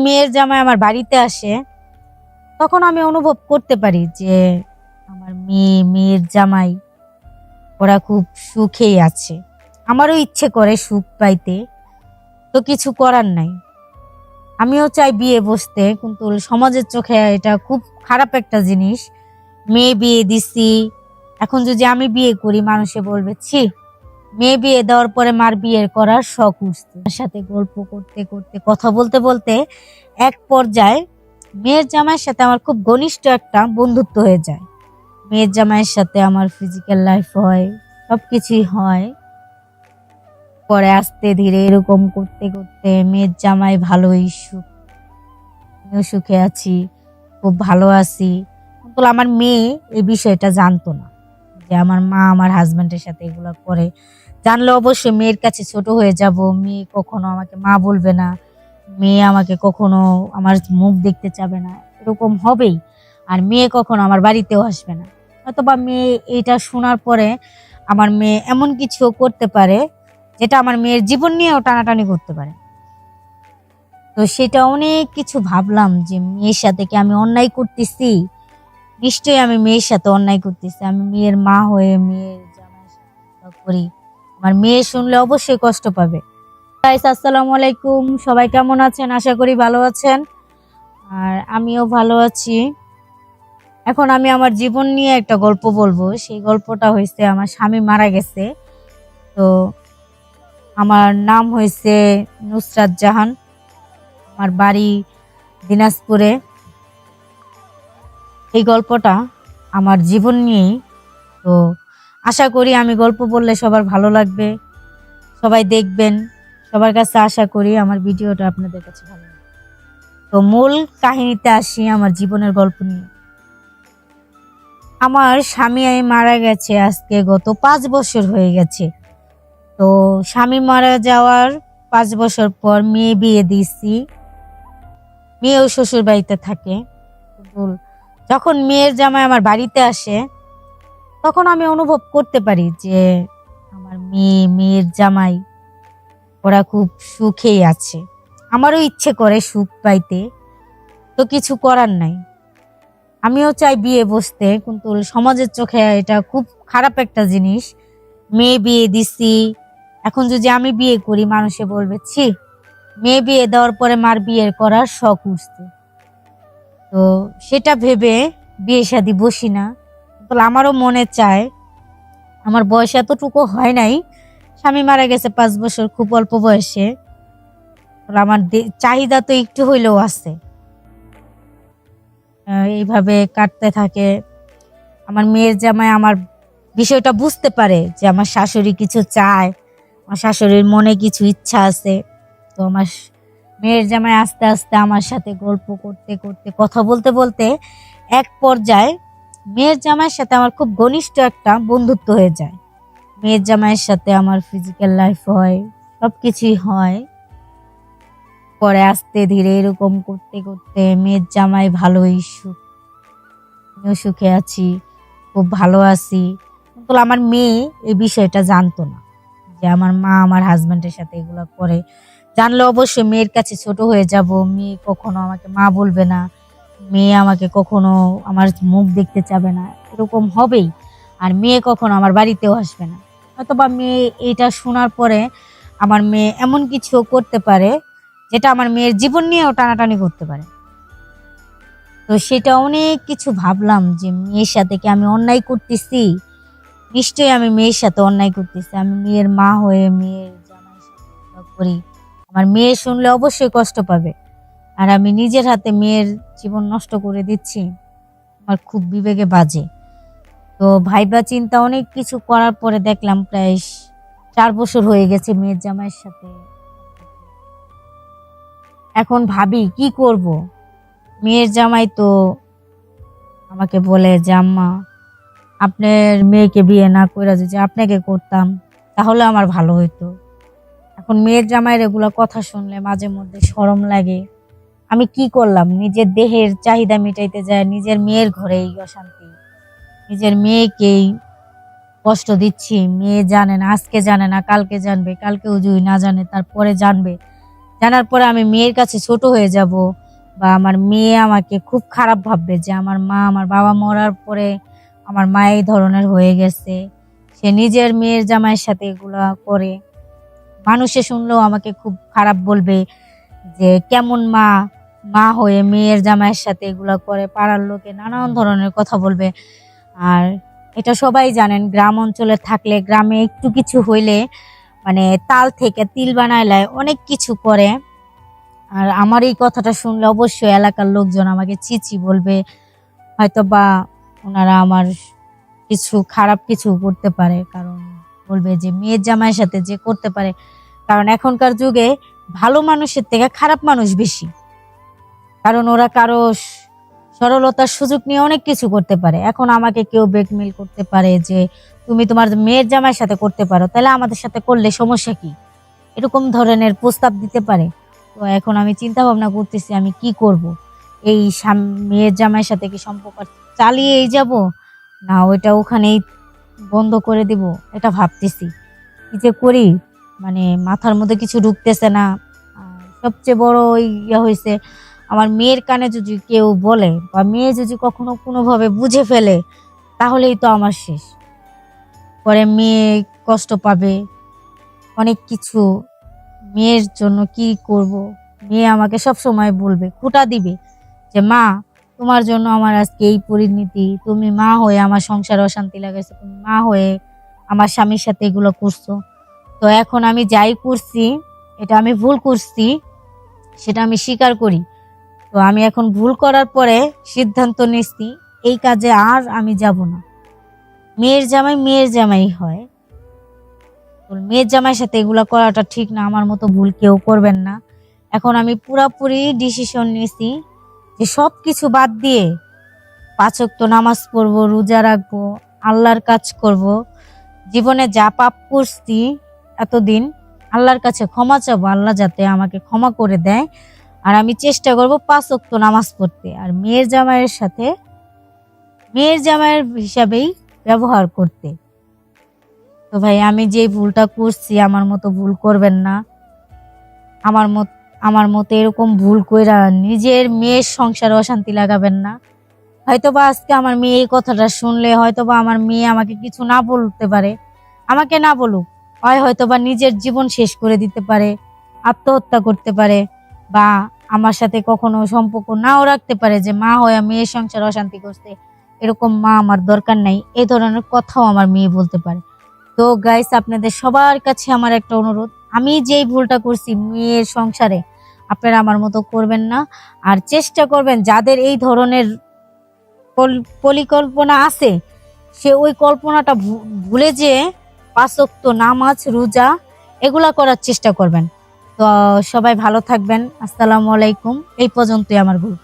মেয়ের জামাই আমার বাড়িতে আসে, তখন আমি অনুভব করতে পারি যে আমার মেয়ের জামাই ওরা খুব সুখেই আছে। আমারও ইচ্ছে করে সুখ পাইতে, তো কিছু করার নাই। আমিও চাই বিয়ে বসতে, কিন্তু সমাজের চোখে এটা খুব খারাপ একটা জিনিস। মেয়ে বিয়ে দিছি, এখন যদি আমি বিয়ে করি মানুষে বলবে ছি, মেয়ে বিয়ে দেওয়ার পরে মার বিয়ের করার শখ উঠছে। তার সাথে গল্প করতে করতে কথা বলতে বলতে এক পর্যায়ে মেয়ের জামাইয়ের সাথে আমার খুব ঘনিষ্ঠ একটা বন্ধুত্ব হয়ে যায়। মেয়ের জামাইয়ের সাথে আমার ফিজিক্যাল লাইফ হয়, সবকিছুই হয়। পরে আস্তে ধীরে এরকম করতে করতে মেয়ের জামাই ভালোই আমিও সুখে আছি, খুব ভালো আছি। কিন্তু আমার মেয়ে এই বিষয়টা জানতো না যে আমার মা আমার হাজবেন্ডের সাথে এগুলো করে। জানলে অবশ্যই মেয়ের কাছে ছোট হয়ে যাব, মেয়ে কখনো আমাকে মা বলবে না, মেয়ে আমাকে কখনো আমার মুখ দেখতে চাবে না, এরকম হবেই। আর মেয়ে কখনো আমার বাড়িতেও আসবে না। অথবা মেয়ে এটা শোনার পরে আমার মেয়ে এমন কিছু করতে পারে যেটা আমার মেয়ের জীবন নিয়েও টানাটানি করতে পারে। তো সেটা অনেক কিছু ভাবলাম যে মেয়ের সাথে কি আমি অন্যায় করতেছি? নিশ্চয়ই আমি মেয়ের সাথে অন্যায় করতেছি। আমি মেয়ের মা হয়ে মেয়ের জামাইয়ের সাথে এগুলো করি, আমার মেয়ে শুনলে অবশ্যই কষ্ট পাবে। গাইস, আসসালামু আলাইকুম, সবাই কেমন আছেন? আশা করি ভালো আছেন, আর আমিও ভালো আছি। এখন আমি আমার জীবন নিয়ে একটা গল্প বলবো। সেই গল্পটা হয়েছে, আমার স্বামী মারা গেছে। তো আমার নাম হয়েছে নুসরাত জাহান, আমার বাড়ি দিনাজপুরে। এই গল্পটা আমার জীবন নিয়েই। তো আশা করি আমি গল্প বললে সবার ভালো লাগবে, সবাই দেখবেন। সবার কাছে আশা করি আমার ভিডিওটা আপনাদের কাছে ভালো লাগবে। তো মূল কাহিনীতে আসি, আমার জীবনের গল্প নিয়ে। আমার স্বামী মারা গেছে আজকে গত 5 বছর হয়ে গেছে। তো স্বামী মারা যাওয়ার 5 বছর পর মেয়ে বিয়ে দিয়েছি। মেয়েও শ্বশুর বাড়িতে থাকে। যখন মেয়ের জামাই আমার বাড়িতে আসে, তখন আমি অনুভব করতে পারি যে আমার মেয়ের জামাই ওরা খুব সুখেই আছে। আমারও ইচ্ছে করে সুখ পাইতে, তো কিছু করার নাই। আমিও চাই বিয়ে বসতে, কিন্তু সমাজের চোখে এটা খুব খারাপ একটা জিনিস। মেয়ে বিয়ে দিছি, এখন যদি আমি বিয়ে করি মানুষে বলবে ছি, মেয়ে বিয়ে দেওয়ার পরে মার বিয়ের করার শখ উঠছে। তো সেটা ভেবে বিয়ে শাদী বসি না। আমারও মনে চায়, আমার বয়স এতটুকু হয় নাই, স্বামী মারা গেছে 5 বছর, খুব অল্প বয়সে। আমার চাহিদা তো একটু হইলেও আছে। এইভাবে কাটতে থাকে। আমার মেয়ের জামাই আমার বিষয়টা বুঝতে পারে যে আমার শাশুড়ি কিছু চায়, আমার শাশুড়ির মনে কিছু ইচ্ছা আছে। তো আমার মেয়ের জামাই আস্তে আস্তে আমার সাথে গল্প করতে করতে কথা বলতে বলতে এক পর্যায়ে মেয়ের জামাইয়ের সাথে আমার খুব ঘনিষ্ঠ একটা বন্ধুত্ব হয়ে যায়। মেয়ের জামাইয়ের সাথে আমার ফিজিক্যাল লাইফ হয়, সবকিছুই হয়। পরে আস্তে ধীরে এরকম করতে করতে মেয়ের জামাই ভালোই আমিও সুখে আছি, খুব ভালো আছি। কিন্তু আমার মেয়ে এই বিষয়টা জানতো না যে আমার মা আমার হাজবেন্ডের সাথে এগুলো করে। জানলে অবশ্যই মেয়ের কাছে ছোট হয়ে যাব, মেয়ে কখনো আমাকে মা বলবে না, মেয়ে আমাকে কখনো আমার মুখ দেখতে চাবে না, এরকম হবেই। আর মেয়ে কখনো আমার বাড়িতেও আসবে না। অথবা মেয়ে এটা শোনার পরে আমার মেয়ে এমন কিছু করতে পারে যেটা আমার মেয়ের জীবন নিয়েও টানাটানি করতে পারে। তো সেটা অনেক কিছু ভাবলাম যে মেয়ের সাথে কি আমি অন্যায় করতেছি? নিশ্চয়ই আমি মেয়ের সাথে অন্যায় করতেছি। আমি মেয়ের মা হয়ে মেয়ের জামাইয়ের সাথে এগুলো করি, আমার মেয়ে শুনলে অবশ্যই কষ্ট পাবে। আর আমি নিজের হাতে মেয়ের জীবন নষ্ট করে দিচ্ছি, আমার খুব বিবেকে বাজে। তো ভাইবা চিন্তা অনেক কিছু করার পরে দেখলাম প্রায় 4 বছর হয়ে গেছে মেয়ের জামাইয়ের সাথে। এখন ভাবি কি করব। মেয়ের জামাই তো আমাকে বলে যে আম্মা, আপনার মেয়েকে বিয়ে না করে যদি আপনাকে করতাম তাহলে আমার ভালো হইতো। এখন মেয়ের জামাইয়ের এগুলো কথা শুনলে মাঝে মধ্যে শরম লাগে। আমি কি করলাম? নিজের দেহের চাহিদা মিটাইতে যায় নিজের মেয়ের ঘরেই অশান্তি, নিজের মেয়েকেই কষ্ট দিচ্ছি। মেয়ে জানে না, আজকে জানে না কালকে জানবে, কালকেও যদি না জানে তারপরে জানবে। জানার পরে আমি মেয়ের কাছে ছোট হয়ে যাব, বা আমার মেয়ে আমাকে খুব খারাপ ভাববে যে আমার বাবা মরার পরে আমার মা এই ধরনের হয়ে গেছে, সে নিজের মেয়ের জামাইয়ের সাথে এগুলা করে। মানুষে শুনলেও আমাকে খুব খারাপ বলবে যে কেমন মা, মা হয়ে মেয়ের জামাইয়ের সাথে এগুলা করে, পাড়ার লোকে নানান ধরনের কথা বলবে। আর এটা সবাই জানেন, গ্রাম অঞ্চলে থাকলে গ্রামে একটু কিছু হইলে মানে তাল থেকে তিল বানায় লাই, অনেক কিছু করে। আর আমার এই কথাটা শুনলে অবশ্যই এলাকার লোকজন আমাকে চিচি বলবে, হয়তো বা ওনারা আমার কিছু খারাপ কিছু করতে পারে, কারণ বলবে যে মেয়ের জামাইয়ের সাথে যে করতে পারে। কারণ এখনকার যুগে ভালো মানুষের থেকে খারাপ মানুষ বেশি, কারণ ওরা কারো সরলতার সুযোগ নিয়ে অনেক কিছু করতে পারে। এখন আমাকে কেউ ব্ল্যাকমেইল করতে পারে যে তুমি তোমার মেয়ের জামাইয়ের সাথে করতে পারো, তাহলে আমাদের সাথে করলে সমস্যা কি, এরকম ধরনের প্রস্তাব দিতে পারে। তো এখন আমি চিন্তা ভাবনা করতেছি আমি কি করব। এই মেয়ের জামাইয়ের সাথে কি সম্পর্ক চালিয়েই যাব, না ওইটা ওখানেই বন্ধ করে দিব, এটা ভাবতেছি কি যে করি। মানে মাথার মধ্যে কিছু ঢুকতেছে না। আর সবচেয়ে বড় ইয়ে হয়েছে, আমার মেয়ের কানে যদি কেউ বলে বা মেয়ে যদি কখনো কোনোভাবে বুঝে ফেলে, তাহলেই তো আমার শেষ। পরে মেয়ে কষ্ট পাবে অনেক কিছু। মেয়ের জন্য কি করব, মেয়ে আমাকে সব সময় বলবে, খোঁটা দিবে যে মা তোমার জন্য আমার আজকে এই পরিণতি, তুমি মা হয়ে আমার সংসারে অশান্তি লাগাইছো, তুমি মা হয়ে আমার স্বামীর সাথে এগুলো করছো। তো এখন আমি যাই করছি, এটা আমি ভুল করছি, সেটা আমি স্বীকার করি। তো আমি এখন ভুল করার পরে সিদ্ধান্ত নিচ্ছি এই কাজে আর আমি যাব না। মেয়ের জামাই মেয়ের জামাই হয়, তো মেয়ের জামাইয়ের সাথে এগুলো করাটা ঠিক না, আমার মতো ভুল কেউ করবেন না। এখন আমি পুরাপুরি ডিসিশন নিয়েছি যে সব কিছু বাদ দিয়ে 5 ওয়াক্ত নামাজ পড়বো, রোজা রাখবো, আল্লাহর কাজ করব। জীবনে যা পাপ করছি এতদিন, আল্লাহর কাছে ক্ষমা চাবো, আল্লাহ যাতে আমাকে ক্ষমা করে দেয়। আর আমি চেষ্টা করব 5 ওয়াক্ত নামাজ পড়তে, আর মেয়ের জামাইয়ের সাথে মেয়ের জামাইয়ের হিসাবেই ব্যবহার করতে। তো ভাই আমি যে ভুলটা করছি, আমার মতো ভুল করবেন না। আমার মতো এরকম ভুল কইরা নিজের মেয়ের সংসারে অশান্তি লাগাবেন না। হয়তোবা আজকে আমার মেয়ে এই কথাটা শুনলে হয়তোবা আমার মেয়ে আমাকে কিছু না বলতে পারে, আমাকে না বলুক, হয়তোবা নিজের জীবন শেষ করে দিতে পারে, আত্মহত্যা করতে পারে, বা আমার সাথে কখনো সম্পর্ক নাও রাখতে পারে যে মা হয়ে মেয়ের সংসার অশান্তি করছে, এরকম মা আমার দরকার নাই, এই ধরনের কথাও আমার মেয়ে বলতে পারে। তো গাইস, আপনাদের সবার কাছে আমার একটা অনুরোধ, আমি যেই ভুলটা করছি মেয়ের সংসারে, আপনারা আমার মতো করবেন না। আর চেষ্টা করবেন যাদের এই ধরনের পরিকল্পনা আছে, সে ওই কল্পনাটা ভুলে যেয়ে 5 ওয়াক্ত নামাজ রোজা এগুলা করার চেষ্টা করবেন। তো সবাই ভালো থাকবেন। আসসালামু আলাইকুম। এই পর্যন্তই আমার ভুল।